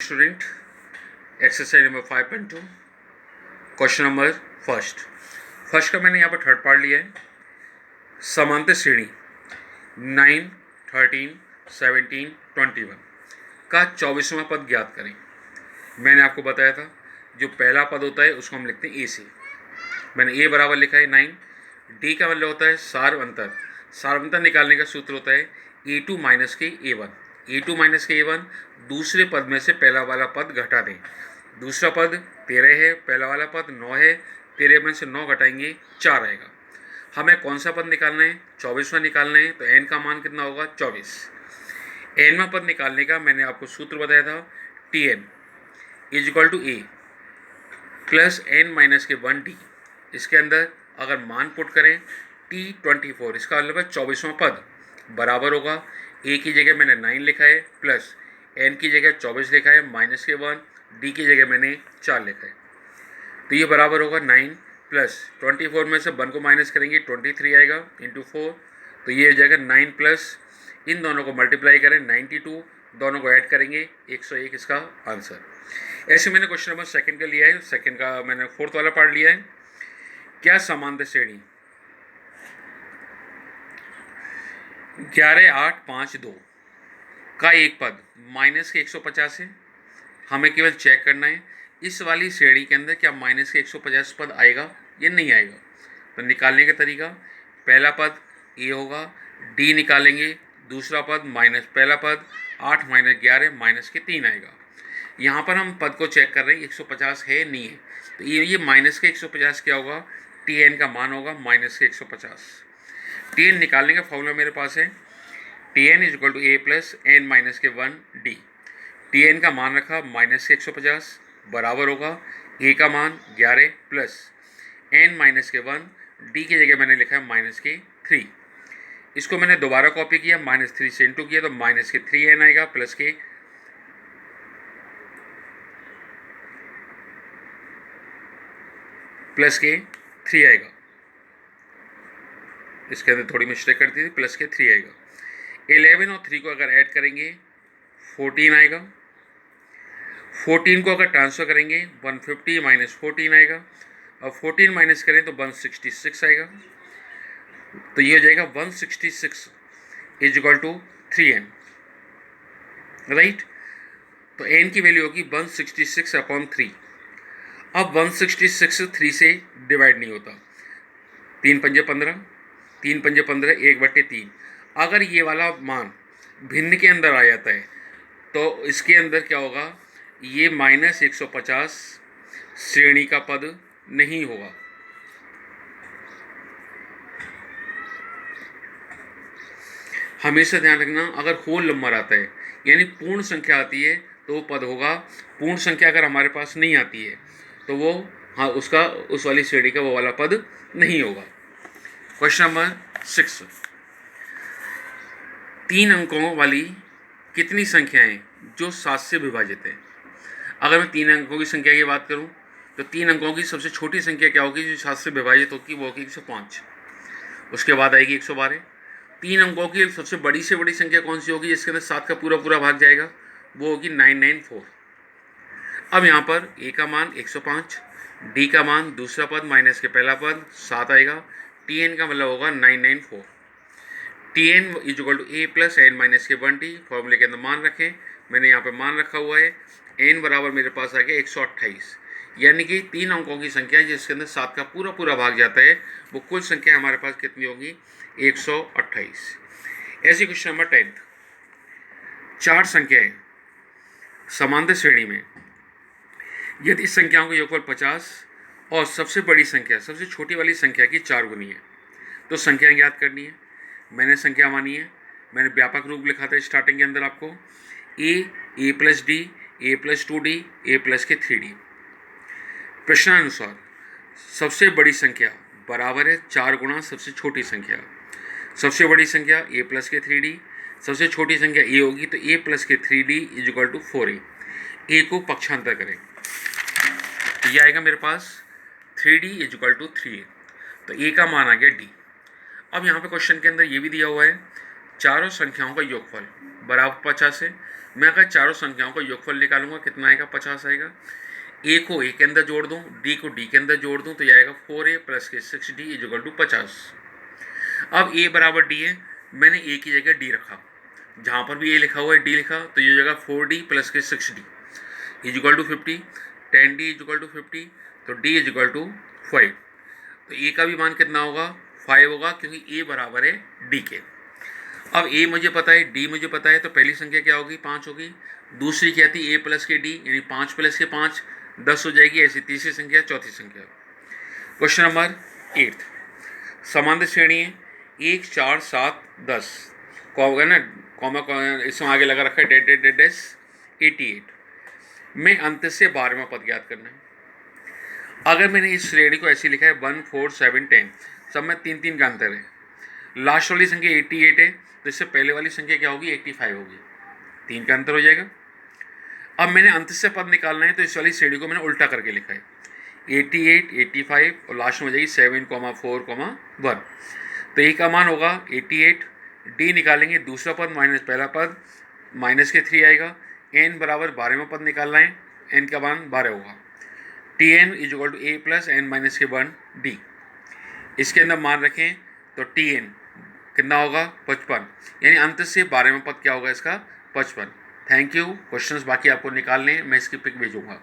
Student, exercise number 5.2, question number first का मैंने यहाँ पर थर्ड पार्ट लिया है। समांतर श्रेणी 9, 13, 17, 21 का 24वां पद ज्ञात करें। मैंने आपको बताया था जो पहला पद होता है उसको हम लिखते हैं ए से। मैंने ए बराबर लिखा है 9। डी का मतलब होता है सार अंतर निकालने का सूत्र होता है A2 माइनस के A1। A2 माइनस के A1 दूसरे पद में से पहला वाला पद घटा दें। दूसरा पद 13 है, पहला वाला पद 9 है। 13 में से 9 घटाएंगे 4 आएगा। हमें कौन सा पद निकालना है? 24वां निकालना है। तो n का मान कितना होगा? 24। nवां पद निकालने का मैंने आपको सूत्र बताया था Tn is equal to A plus n minus के 1D। इसके अंदर अगर मान पुट करें T24, इसका मतलब है 24वां पद बराबर होगा A की जगह मैंने 9 लिखा है प्लस n की जगह 24 लिखा है माइनस के 1, D की जगह मैंने 4 लिखा है। तो ये बराबर होगा 9 प्लस 24 में से 1 को माइनस करेंगे 23 आएगा इंटू 4। तो ये हो जाएगा 9 प्लस इन दोनों को मल्टीप्लाई करें 92, दोनों को ऐड करेंगे 101 इसका आंसर। ऐसे मैंने क्वेश्चन नंबर सेकंड का लिया है। सेकंड का मैंने फोर्थ वाला पार्ट लिया है। क्या समांतर श्रेणी 11, 8, 5, 2 का एक पद माइनस के 150 है। हमें केवल चेक करना है इस वाली श्रेणी के अंदर क्या माइनस के 150 पद आएगा या नहीं आएगा। तो निकालने का तरीका, पहला पद ए होगा, डी निकालेंगे, दूसरा पद माइनस पहला पद 8 माइनस 11 माइनस के 3 आएगा। यहाँ पर हम पद को चेक कर रहे हैं 150 है नहीं है। तो ये माइनस के 150 क्या होगा? टी एन का मान होगा माइनस के 150। टी एन निकालने का फॉर्मूला मेरे पास है T N is equal to A plus N minus के 1D। टी एन का मान रखा माइनस के 150 बराबर होगा ए का मान 11 प्लस एन माइनस के 1, डी की जगह मैंने लिखा है माइनस के 3। इसको मैंने दोबारा कॉपी किया, -3 से इंटू किया तो माइनस के 3n आएगा प्लस के थ्री आएगा। इसके अंदर थोड़ी मिस्टेक कर दी थी, प्लस के 3 आएगा। 11 और 3 को अगर ऐड करेंगे 14 आएगा। 14 को अगर ट्रांसफर करेंगे 150 माइनस 14 आएगा। और 14 माइनस करें तो 166 आएगा। तो ये हो जाएगा 166 is equal to 3n, right. तो n की वैल्यू होगी 166/3। अब 166 3 से डिवाइड नहीं होता। 3 पंजे 15, 3 पंजे 15, 1/3। अगर ये वाला मान भिन्न के अंदर आ जाता है तो इसके अंदर क्या होगा? ये -150 श्रेणी का पद नहीं होगा। हमेशा ध्यान रखना, अगर होल नंबर आता है यानी पूर्ण संख्या आती है तो वो पद होगा। पूर्ण संख्या अगर हमारे पास नहीं आती है तो वो उसका उस वाली श्रेणी का वो वाला पद नहीं होगा। क्वेश्चन नंबर 6, 3 अंकों वाली कितनी संख्याएं जो 7 से विभाजित है? अगर मैं 3 अंकों की संख्या की बात करूं तो 3 अंकों की सबसे छोटी संख्या क्या होगी जो 7 से विभाजित होगी? वो होगी 105। उसके बाद आएगी 112। 3 अंकों की सबसे बड़ी से बड़ी संख्या कौन सी होगी जिसके अंदर 7 का पूरा पूरा भाग जाएगा? वो होगी 994। अब यहाँ पर ए का मान 105, डी का मान दूसरा पद माइनस के पहला पद 7 आएगा। टी एन का मतलब होगा 994। T N is equal to A plus N minus के 1D। फॉर्मूले के अंदर मान रखें, मैंने यहाँ पे मान रखा हुआ है एन बराबर मेरे पास आ गया 128। यानी कि 3 अंकों की संख्या जिसके अंदर 7 का पूरा पूरा भाग जाता है वो कुल संख्या हमारे पास कितनी होगी? 128। ऐसी क्वेश्चन नंबर 10, 4 संख्याएं समांतर श्रेणी में यदि इस संख्याओं का योगफल 50 और सबसे बड़ी संख्या सबसे छोटी वाली संख्या की 4 गुनी है तो संख्या ज्ञात करनी है। मैंने संख्या मानी है, मैंने व्यापक रूप लिखा था स्टार्टिंग के अंदर आपको ए प्लस डी, ए प्लस 2D, ए प्लस के 3D। प्रश्नानुसार सबसे बड़ी संख्या बराबर है 4 गुणा सबसे छोटी संख्या। सबसे बड़ी संख्या ए प्लस के 3D, सबसे छोटी संख्या ए होगी तो ए प्लस के 3D is equal to 4a। ए को पक्षांतर करें तो ये आएगा मेरे पास 3D is equal to 3a। तो ए का मान आ गया डी। अब यहाँ पे क्वेश्चन के अंदर ये भी दिया हुआ है चारों संख्याओं का योगफल बराबर 50 है। मैं अगर चारों संख्याओं का योगफल निकालूंगा कितना आएगा, 50 आएगा। ए को ए के अंदर जोड़ दूं, डी को डी के अंदर जोड़ दूं, तो ये आएगा 4a प्लस के 6d इजिकल टू 50। अब ए बराबर डी है, मैंने ए की जगह डी रखा, जहाँ पर भी ए लिखा हुआ है डी लिखा, तो ये जगह 4d प्लस के 6d is equal to 50, 10d is equal to 50, तो d इजिकल टू 5। तो ए का भी मान कितना होगा, 5 होगा, क्योंकि ए बराबर है डी के। अब ए मुझे पता है, डी मुझे पता है, तो पहली संख्या क्या होगी, 5 होगी। दूसरी क्या थी, ए प्लस के डी, यानी 5 प्लस के 5 10 हो जाएगी। ऐसी तीसरी संख्या, चौथी संख्या। क्वेश्चन नंबर 8, समांतर श्रेणी है 1 4 7 10, होगा ना, कॉमा इसमें आगे लगा रखा है डेड डेड डेड 88 में अंत से 12वां पद ज्ञात करना है। अगर मैंने इस श्रेणी को ऐसे लिखा है 1 4 7 10, सब में 3 3 का अंतर है। लास्ट वाली संख्या 88 है, तो इससे पहले वाली संख्या क्या होगी, 85 होगी, 3 का अंतर हो जाएगा। अब मैंने अंत से पद निकालना है, तो इस वाली श्रेणी को मैंने उल्टा करके लिखा है 88 85 और लास्ट में हो जाएगी 7 4 1। तो ए का मान होगा 88, डी निकालेंगे दूसरा पद माइनस पहला पद, माइनस के 3 आएगा। एन बराबर 12वां पद निकालना है, एन का मान 12 होगा। T N is equal to A plus N minus के 1 डी। इसके अंदर मान रखें तो टी एन कितना होगा, 55, यानी अंत से 12वां पद क्या होगा इसका, 55। Thank you. क्वेश्चंस बाकी आपको निकालने हैं, मैं इसकी पिक भेजूंगा।